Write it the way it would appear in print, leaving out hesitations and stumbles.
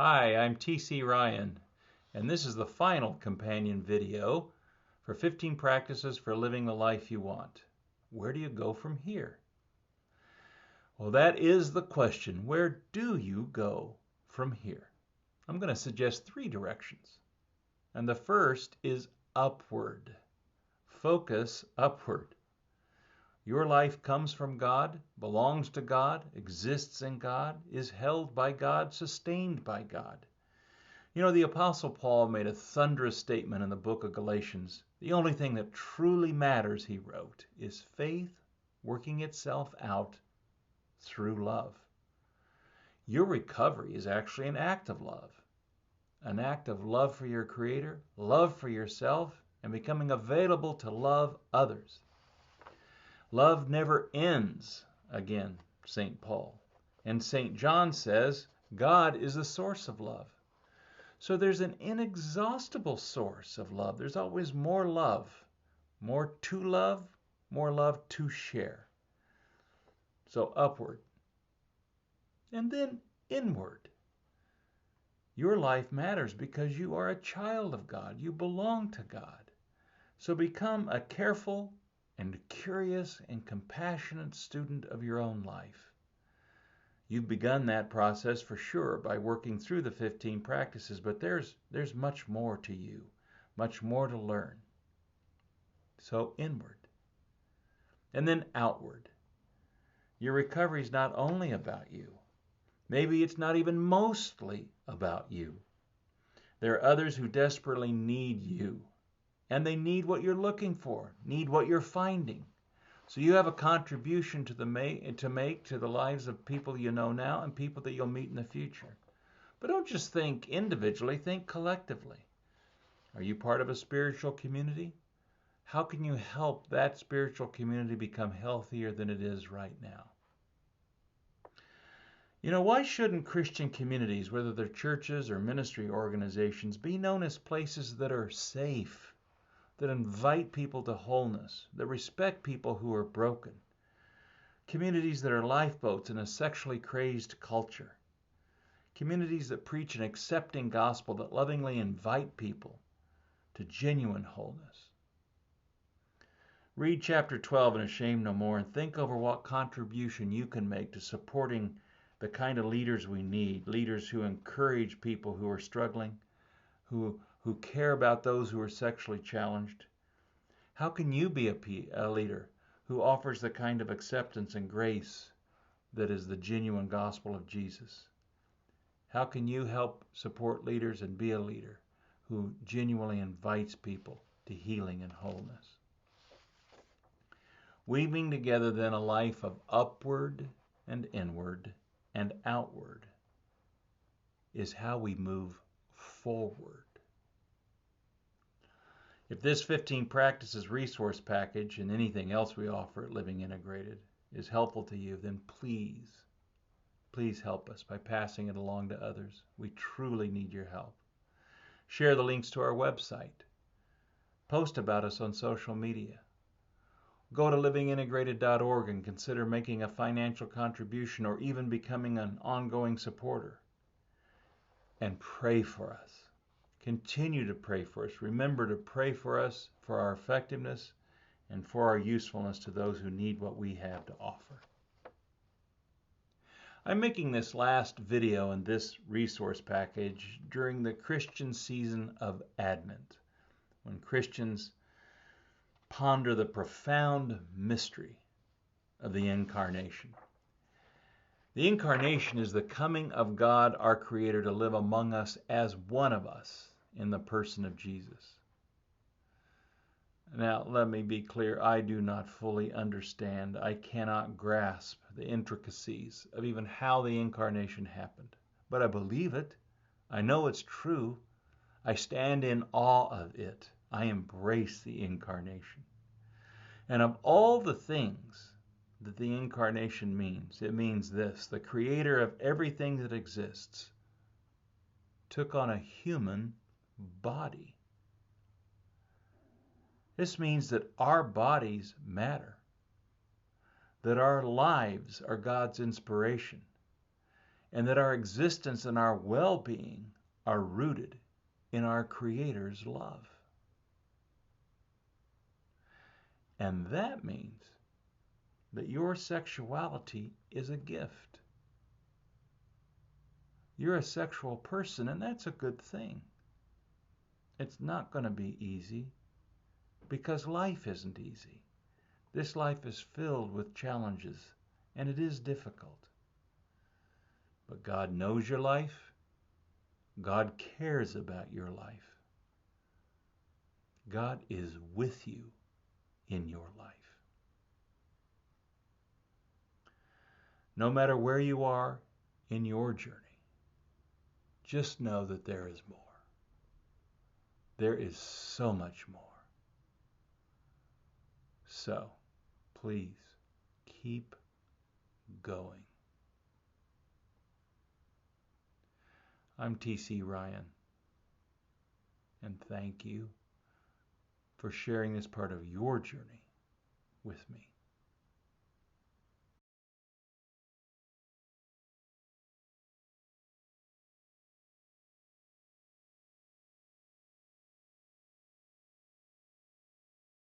Hi, I'm T.C. Ryan, and this is the final companion video for 15 practices for living the life you want. Where do you go from here? Well, that is the question. Where do you go from here? I'm going to suggest 3 directions. And the first is upward. Focus upward. Your life comes from God, belongs to God, exists in God, is held by God, sustained by God. You know, the Apostle Paul made a thunderous statement in the book of Galatians. The only thing that truly matters, he wrote, is faith working itself out through love. Your recovery is actually an act of love for your Creator, love for yourself, and becoming available to love others. Love never ends, again, St. Paul. And St. John says, God is the source of love. So there's an inexhaustible source of love. There's always more love to share. So upward. And then inward. Your life matters because you are a child of God. You belong to God. So become a careful and curious and compassionate student of your own life. You've begun that process for sure by working through the 15 practices, but there's much more to you, much more to learn. So inward. And then outward. Your recovery is not only about you. Maybe it's not even mostly about you. There are others who desperately need you. And they need what you're looking for, need what you're finding. So you have a contribution to make to the lives of people you know now and people that you'll meet in the future. But don't just think individually, think collectively. Are you part of a spiritual community? How can you help that spiritual community become healthier than it is right now? You know, why shouldn't Christian communities, whether they're churches or ministry organizations, be known as places that are safe, that invite people to wholeness, that respect people who are broken? Communities that are lifeboats in a sexually crazed culture. Communities that preach an accepting gospel that lovingly invite people to genuine wholeness. Read chapter 12 in A Shame No More and think over what contribution you can make to supporting the kind of leaders we need, leaders who encourage people who are struggling, who care about those who are sexually challenged. How can you be a leader who offers the kind of acceptance and grace that is the genuine gospel of Jesus? How can you help support leaders and be a leader who genuinely invites people to healing and wholeness? Weaving together then a life of upward and inward and outward is how we move forward. If this 15 practices resource package and anything else we offer at Living Integrated is helpful to you, then please help us by passing it along to others. We truly need your help. Share the links to our website. Post about us on social media. Go to livingintegrated.org and consider making a financial contribution or even becoming an ongoing supporter. And pray for us. Continue to pray for us. Remember to pray for us, for our effectiveness, and for our usefulness to those who need what we have to offer. I'm making this last video in this resource package during the Christian season of Advent, when Christians ponder the profound mystery of the Incarnation. The Incarnation is the coming of God, our Creator, to live among us as one of us in the person of Jesus. Now, let me be clear. I do not fully understand. I cannot grasp the intricacies of even how the Incarnation happened. But I believe it. I know it's true. I stand in awe of it. I embrace the Incarnation. And of all the things that the Incarnation means, it means this: the Creator of everything that exists took on a human body. This means that our bodies matter, that our lives are God's inspiration, and that our existence and our well-being are rooted in our Creator's love. And that means that your sexuality is a gift. You're a sexual person, and that's a good thing. It's not going to be easy because life isn't easy. This life is filled with challenges, and it is difficult. But God knows your life. God cares about your life. God is with you in your life. No matter where you are in your journey, just know that there is more. There is so much more. So, please, keep going. I'm T.C. Ryan, and thank you for sharing this part of your journey with me.